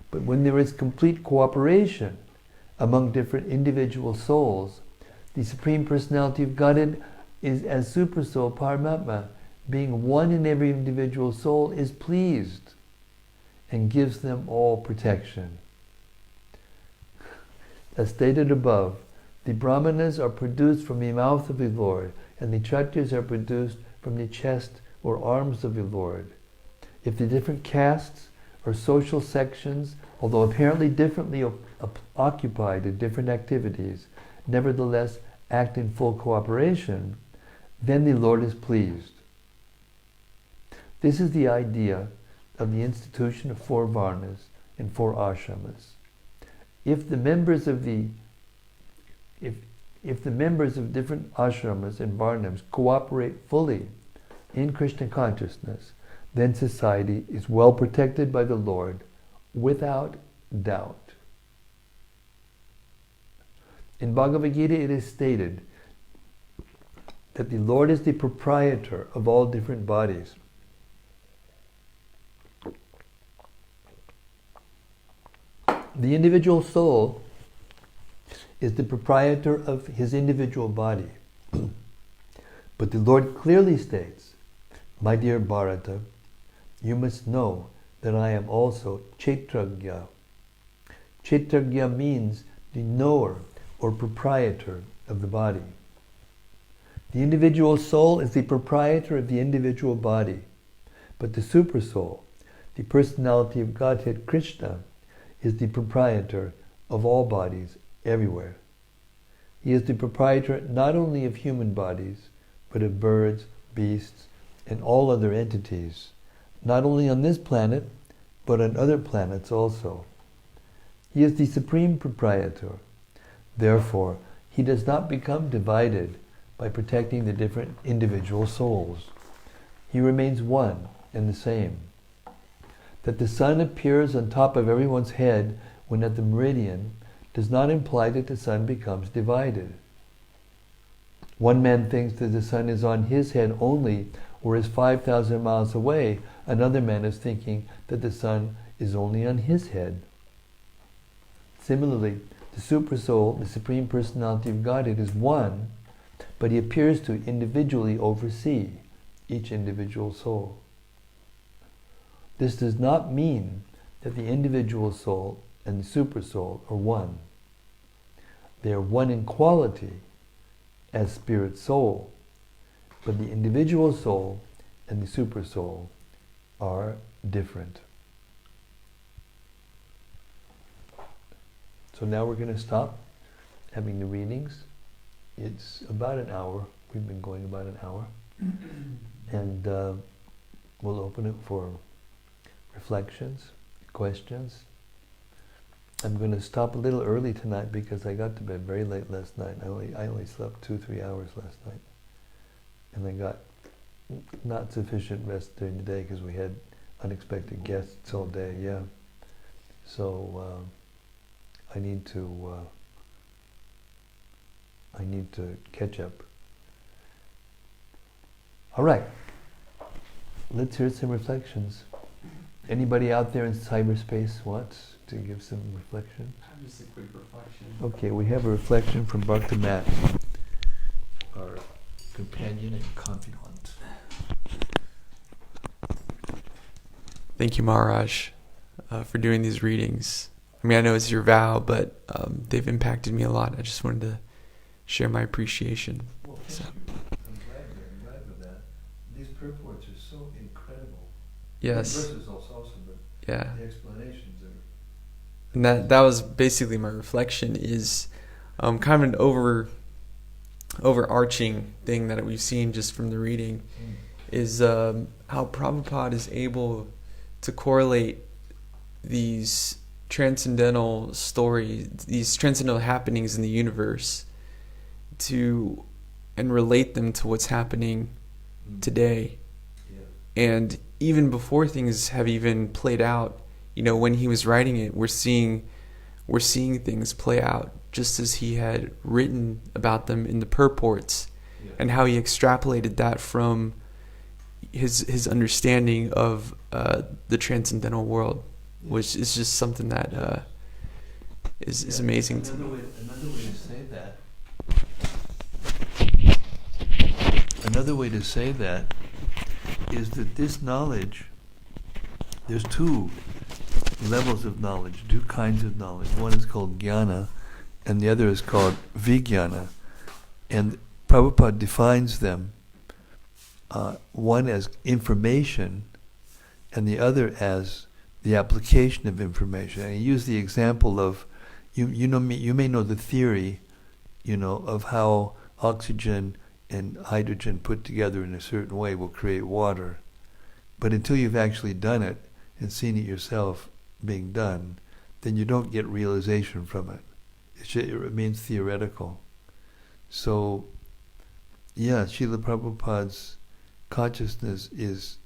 But when there is complete cooperation among different individual souls, the Supreme Personality of Godhead is as Super Soul, Paramatma, being one in every individual soul, is pleased and gives them all protection. As stated above, the Brahmanas are produced from the mouth of the Lord, and the Kshatriyas are produced from the chest or arms of the Lord. If the different castes or social sections, although apparently differently occupied in different activities, nevertheless act in full cooperation, then the Lord is pleased. This is the idea of the institution of 4 varnas and 4 ashramas. If the members of different ashramas and varnas cooperate fully in Krishna consciousness, then society is well protected by the Lord without doubt. In Bhagavad Gita it is stated that the Lord is the proprietor of all different bodies. The individual soul is the proprietor of his individual body. But the Lord clearly states My dear Bharata, you must know that I am also Kshetragya. Kshetragya means the knower or proprietor of the body. The individual soul is the proprietor of the individual body, but the super soul, the personality of Godhead Krishna, is the proprietor of all bodies everywhere. He is the proprietor not only of human bodies, but of birds, beasts, and all other entities, not only on this planet, but on other planets also. He is the supreme proprietor. Therefore, he does not become divided by protecting the different individual souls. He remains one and the same. That the sun appears on top of everyone's head when at the meridian does not imply that the sun becomes divided. One man thinks that the sun is on his head only or is 5,000 miles away. Another man is thinking that the sun is only on his head. Similarly, the super soul, the Supreme Personality of Godhead, is one, but he appears to individually oversee each individual soul. This does not mean that the individual soul and the super soul are one. They are one in quality as spirit soul, but the individual soul and the super soul are different. So now we're going to stop having the readings. It's about an hour. We've been going about an hour. And we'll open it for reflections, questions. I'm going to stop a little early tonight because I got to bed very late last night. I only slept 2-3 hours last night. And I got not sufficient rest during the day because we had unexpected guests all day, yeah. So I need to catch up. All right, let's hear some reflections. Anybody out there in cyberspace wants to give some reflection? Just a quick reflection. Okay, we have a reflection from Bhakti Matt, our companion and confidant. Thank you, Maharaj, for doing these readings. I mean, I know it's your vow, but they've impacted me a lot. I just wanted to share my appreciation. Well, thank you. I'm glad with that. These purports are so incredible. Yes. The verses also awesome, but yeah. The explanations are... And that was basically my reflection, is kind of an overarching thing that we've seen just from the reading, is how Prabhupada is able to correlate these transcendental stories, these transcendental happenings in the universe, and relate them to what's happening today. Yeah. And even before things have even played out, when he was writing it, we're seeing things play out just as he had written about them in the purports, and how he extrapolated that from his understanding of the transcendental world, which is just something that is amazing to me. Another way to say that is that this knowledge, there's two levels of knowledge, two kinds of knowledge. One is called jnana, and the other is called vijnana. And Prabhupada defines them, one as information, and the other as the application of information. And he used the example of, you may know the theory, of how oxygen and hydrogen put together in a certain way will create water. But until you've actually done it and seen it yourself being done, then you don't get realization from it. It remains theoretical. So, yeah, Srila Prabhupada's consciousness is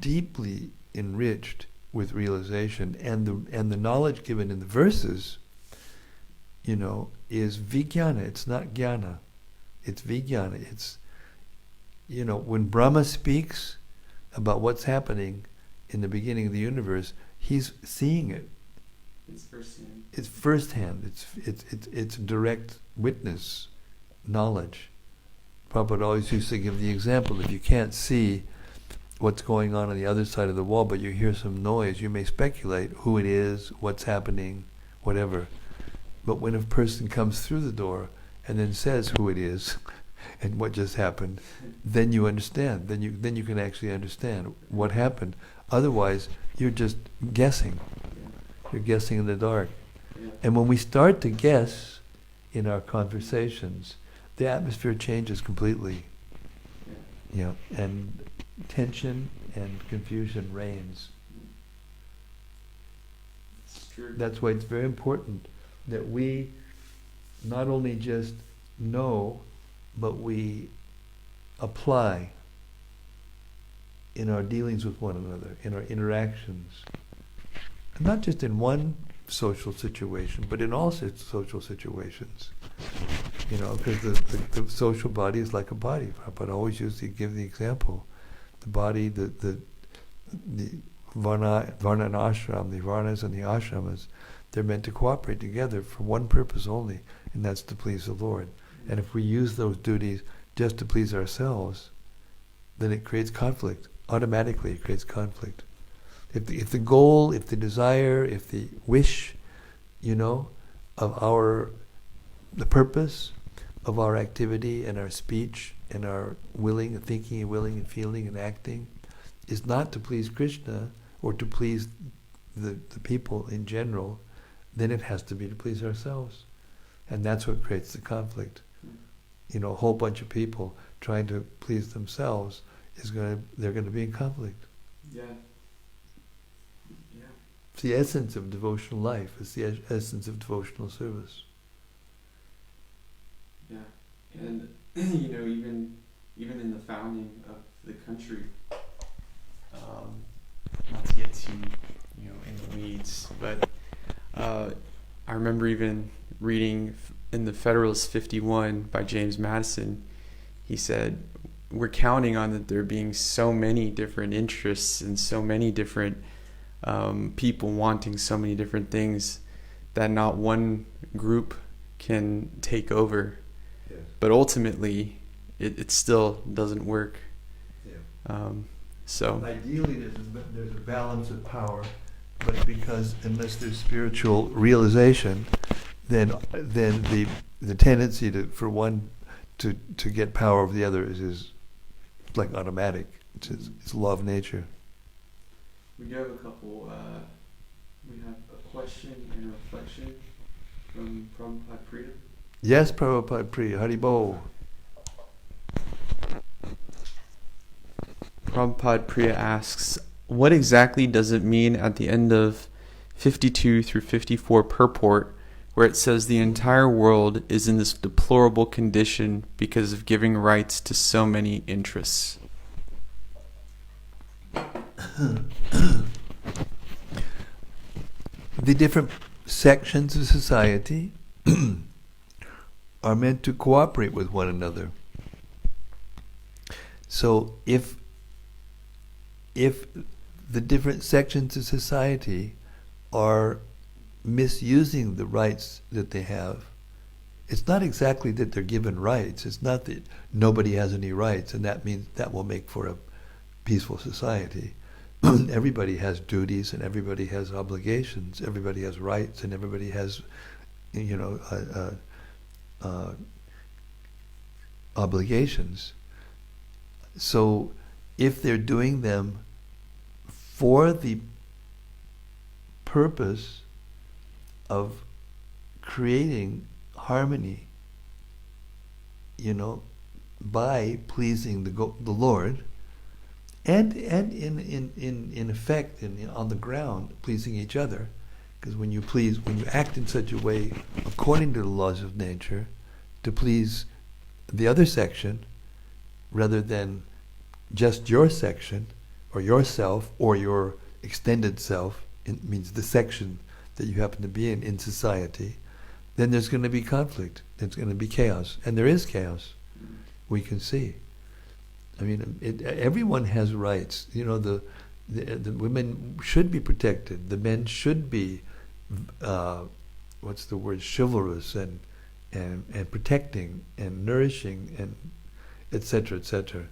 deeply enriched with realization, and the knowledge given in the verses, is vijnana. It's not jnana. It's vijnana. It's, when Brahma speaks about what's happening in the beginning of the universe, he's seeing it. It's firsthand. It's firsthand. It's direct witness knowledge. Prabhupada always used to give the example: if you can't see what's going on the other side of the wall, but you hear some noise, you may speculate who it is, what's happening, whatever. But when a person comes through the door and then says who it is and what just happened, then you understand. Then you can actually understand what happened. Otherwise, you're just guessing. You're guessing in the dark. And when we start to guess in our conversations, the atmosphere changes completely. Yeah, and tension and confusion reigns. It's true. That's why it's very important that we not only just know, but we apply in our dealings with one another, in our interactions. And not just in one social situation, but in all social situations. You know, because the social body is like a body. Prabhupada always used to give the example. The body, the varna and ashram, the varnas and the ashramas, they're meant to cooperate together for one purpose only, and that's to please the Lord. And if we use those duties just to please ourselves, then it creates conflict. Automatically it creates conflict. If the goal, if the desire, if the wish, of the purpose of our activity and our speech and our thinking and willing and feeling and acting is not to please Krishna or to please the people in general, then it has to be to please ourselves. And that's what creates the conflict. A whole bunch of people trying to please themselves, they're going to be in conflict. Yeah. It's the essence of devotional life. It's the essence of devotional service. Yeah, and even in the founding of the country, not to get too in the weeds, but I remember even reading in the Federalist 51 by James Madison. He said, "We're counting on that there being so many different interests and so many different people wanting so many different things that not one group can take over." Yes. But ultimately, it still doesn't work. Yeah. So ideally, there's a balance of power, but because unless there's spiritual realization, then the tendency for one to get power over the other is like automatic. It's law of nature. we do have a couple. We have a question and a reflection from Prabhupada Priya. Yes, Prabhupada Priya, Haribol. Prabhupada Priya asks, what exactly does it mean at the end of 52 through 54 purport, where it says the entire world is in this deplorable condition because of giving rights to so many interests? The different sections of society are meant to cooperate with one another. So if the different sections of society are misusing the rights that they have, it's not exactly that they're given rights. It's not that nobody has any rights, and that means that will make for a peaceful society. Everybody has duties, and everybody has obligations. Everybody has rights, and everybody has, obligations. So if they're doing them for the purpose of creating harmony, by pleasing the Lord, and in effect, on the ground, pleasing each other, because when you act in such a way according to the laws of nature, to please the other section, rather than just your section, or yourself, or your extended self, it means the section that you happen to be in society, then there's going to be conflict. There's going to be chaos. And there is chaos. We can see. I mean, everyone has rights. The women should be protected. The men should be, chivalrous and protecting and nourishing and etc., etc.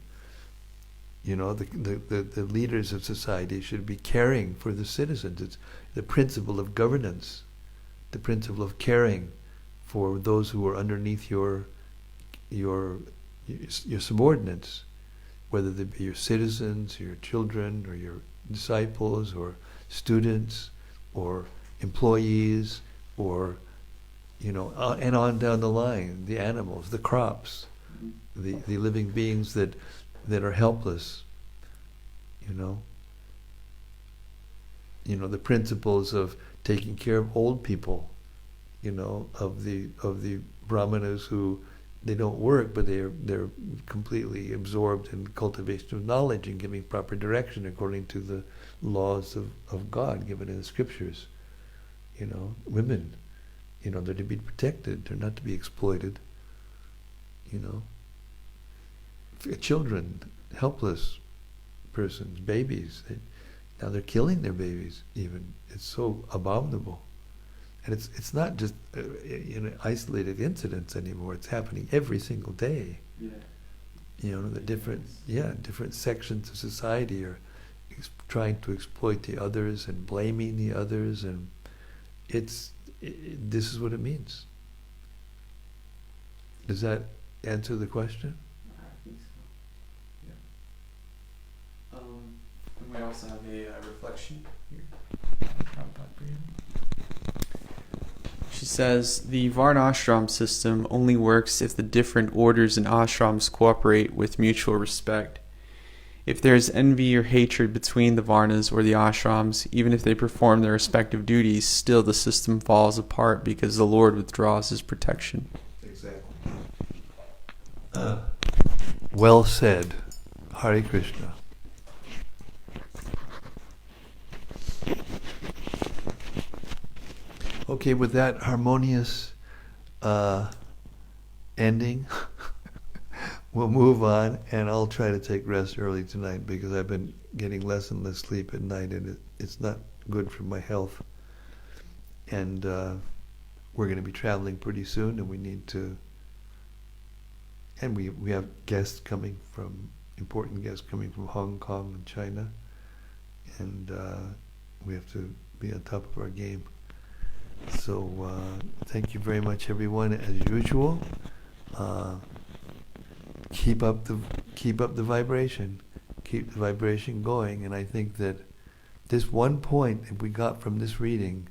The leaders of society should be caring for the citizens. It's the principle of governance, the principle of caring for those who are underneath your subordinates, whether they be your citizens, your children, or your disciples, or students, or employees, or and on down the line, the animals, the crops, the living beings that are helpless. The principles of taking care of old people, of the brahmanas who they don't work, but they're completely absorbed in cultivation of knowledge and giving proper direction according to the laws of God given in the scriptures. Women, they're to be protected, they're not to be exploited. Children, helpless persons, babies, now they're killing their babies even. It's so abominable. And it's not just isolated incidents anymore. It's happening every single day. Yeah. The different sections of society are trying to exploit the others and blaming the others, and this is what it means. Does that answer the question? I think so. Yeah. And we also have a reflection here. Prabhupada for you. She says, the Varnashram system only works if the different orders and ashrams cooperate with mutual respect. If there is envy or hatred between the Varnas or the ashrams, even if they perform their respective duties, still the system falls apart because the Lord withdraws his protection. Exactly. Well said. Hare Krishna. Okay, with that harmonious ending, we'll move on, and I'll try to take rest early tonight because I've been getting less and less sleep at night, and it's not good for my health. And we're going to be traveling pretty soon, and we need to. And we have important guests coming from Hong Kong and China, and we have to be on top of our game. So thank you very much, everyone. As usual, keep up the vibration, keep the vibration going. And I think that this one point that we got from this reading,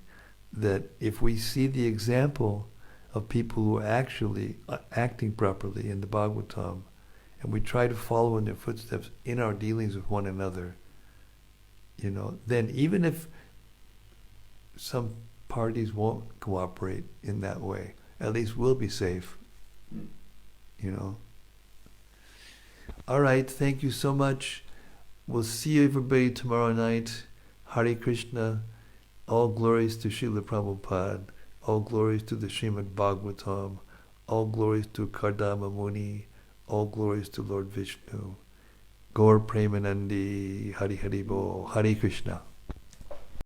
that if we see the example of people who are actually acting properly in the Bhagavatam, and we try to follow in their footsteps in our dealings with one another, then even if some parties won't cooperate in that way, at least we'll be safe. All right, thank you so much. We'll see everybody tomorrow night. Hare Krishna. All glories to Srila Prabhupada. All glories to the Srimad-Bhagavatam. All glories to Kardama Muni. All glories to Lord Vishnu. Gaur Premanandi. Hari Hari Bo. Hare Krishna.